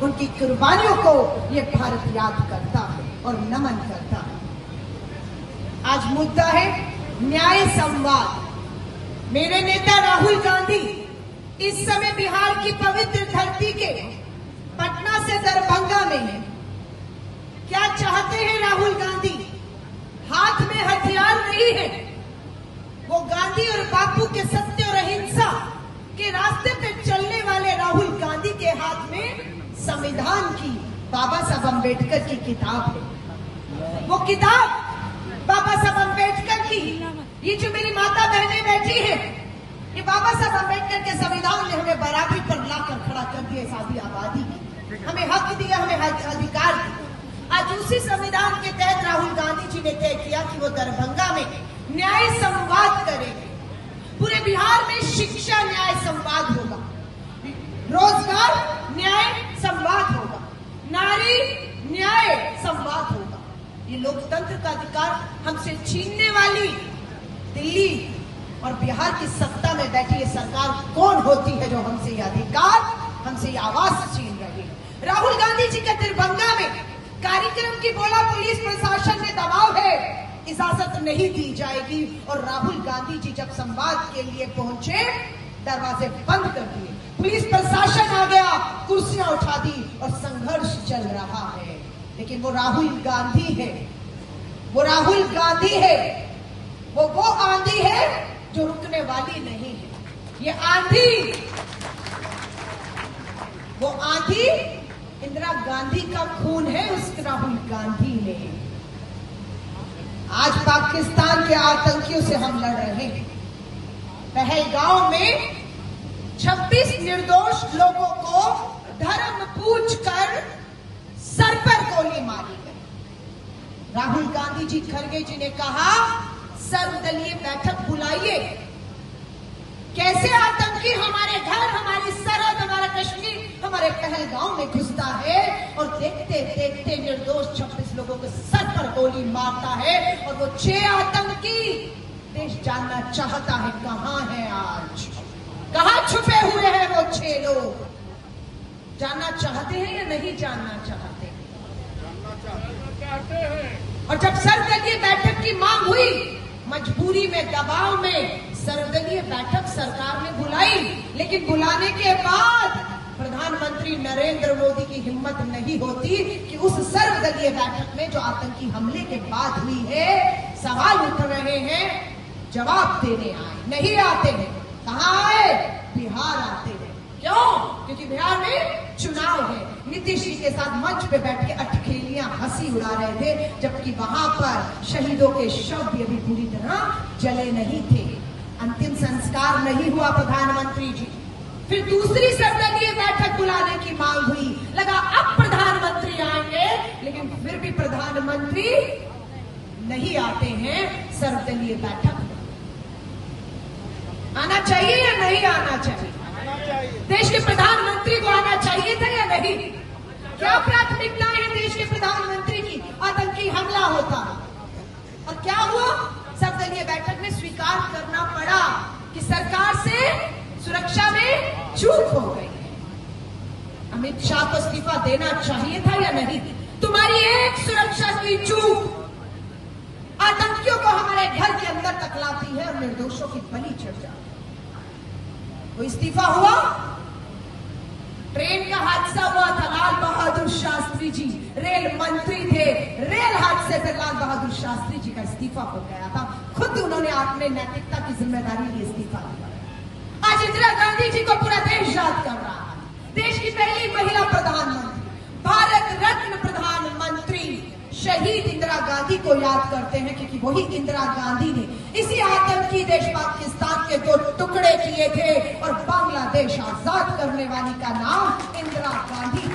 उनकी कुर्बानियों को ये भारत याद करता है और नमन करता है। आज मुद्दा है न्याय संवाद। मेरे नेता राहुल गांधी इस समय बिहार की पवित्र धरती के पटना से दरभंगा में है। क्या चाहते हैं राहुल गांधी? हाथ में हथियार नहीं है। वो गांधी और बापू के सत्य और अहिंसा के रास्ते पे चलने वाले राहुल गांधी के हाथ में संविधान की बाबा साहब अम्बेडकर की किताब है। वो किताब बाबा साहब अम्बेडकर की, ये जो मेरी माता बहनें बैठी है, ये बाबा साहब अम्बेडकर के संविधान ने हमें बराबरी पर लाकर खड़ा कर दिया। इस आदि आबादी की हमें हक दिया, हमें अधिकार दिया। आज उसी संविधान के तहत राहुल गांधी जी ने तय किया कि वो दरभंगा में न्याय संवाद करेंगे। पूरे बिहार में शिक्षा न्याय संवाद होगा, रोजगार न्याय संवाद होगा, नारी न्याय संवाद होगा। ये लोकतंत्र का अधिकार हमसे छीनने वाली दिल्ली और बिहार की सत्ता में बैठी ये सरकार कौन होती है जो हमसे ये अधिकार, हमसे ये आवाज छीन रही है? राहुल गांधी जी के दरभंगा में कार्यक्रम की बोला पुलिस प्रशासन में दबाव है, इजाजत नहीं दी जाएगी। और राहुल गांधी जी जब संवाद के लिए पहुंचे, दरवाजे बंद कर दिए, पुलिस प्रशासन आ गया, कुर्सियां उठा दी और संघर्ष चल रहा है। लेकिन वो राहुल गांधी है, वो राहुल गांधी है, वो आंधी है जो रुकने वाली नहीं है। ये आंधी, वो आंधी इंदिरा गांधी का खून है, उस राहुल गांधी ने। आज पाकिस्तान के आतंकियों से हम लड़ रहे हैं। पहलगांव में 26 निर्दोष लोगों को धर्म पूछकर सर पर गोली मारी गई। राहुल गांधी जी, खड़गे जी ने कहा सर्वदलीय बैठक बुलाइए। कैसे आतंकी हमारे घर, हमारी सरहद, हमारा कश्मीर, हमारे पहलगांव में घुसता है और देखते देखते निर्दोष 26 लोगों के सर पर गोली मारता है। और वो 6 आतंकी, देश जानना चाहता है कहां है आज, कहां छुपे हुए हैं वो 6 लोग? जानना चाहते हैं या नहीं जानना चाहते? और जब सर्वदलीय बैठक की मांग हुई, मजबूरी में, दबाव में सर्वदलीय बैठक सरकार ने बुलाई। लेकिन बुलाने के बाद प्रधानमंत्री नरेंद्र मोदी की हिम्मत नहीं होती कि उस सर्वदलीय बैठक में जो आतंकी हमले के बाद हुई है, सवाल उठ रहे हैं, जवाब देने आए। नहीं आते हैं। कहां आए? बिहार आते हैं। क्यों? क्योंकि बिहार में चुनाव है। नीतीश जी के साथ मंच पे बैठ के अटखेलियां हंसी उड़ा रहे थे, जबकि वहां पर शहीदों के शव भी अभी पूरी तरह जले नहीं थे। अंतिम संस्कार नहीं हुआ प्रधानमंत्री जी। फिर दूसरी सर्वदलीय बैठक बुलाने की मांग हुई। लगा अब प्रधानमंत्री आएंगे, लेकिन फिर भी प्रधानमंत्री नहीं आते हैं सर्वदलीय बैठक। आना चाहिए या नहीं आना चाहिए? देश के प्रधानमंत्री को आना चाहिए था या नहीं? क्या प्राथमिकता है देश के प्रधानमंत्री की? आतंकी हमला होता और क्या हुआ? सर्वदलीय बैठक में स्वीकार करना पड़ा कि सरकार से सुरक्षा में चूक हो गई है। अमित शाह को इस्तीफा देना चाहिए था या नहीं? तुम्हारी एक सुरक्षा की चूक आतंकियों को हमारे घर के अंदर तक लाती है और निर्दोषों की बलि चढ़ जाती है। वो इस्तीफा हुआ। ट्रेन का हादसा हुआ था, लाल बहादुर शास्त्री जी रेल मंत्री थे, रेल हादसे से लाल बहादुर शास्त्री जी का इस्तीफा हो गया था। खुद उन्होंने अपने नैतिकता की जिम्मेदारी लिए इस्तीफा दिया। आज इंदिरा गांधी जी को पूरा देश याद कर रहा है। देश की पहली महिला प्रधानमंत्री, भारत रत्न प्रधानमंत्री शहीद इंदिरा गांधी को याद करते हैं, क्योंकि वही इंदिरा गांधी ने इसी आतंकी देश पाकिस्तान के 2 टुकड़े किए थे और बांग्लादेश आजाद करने वाली का नाम इंदिरा गांधी।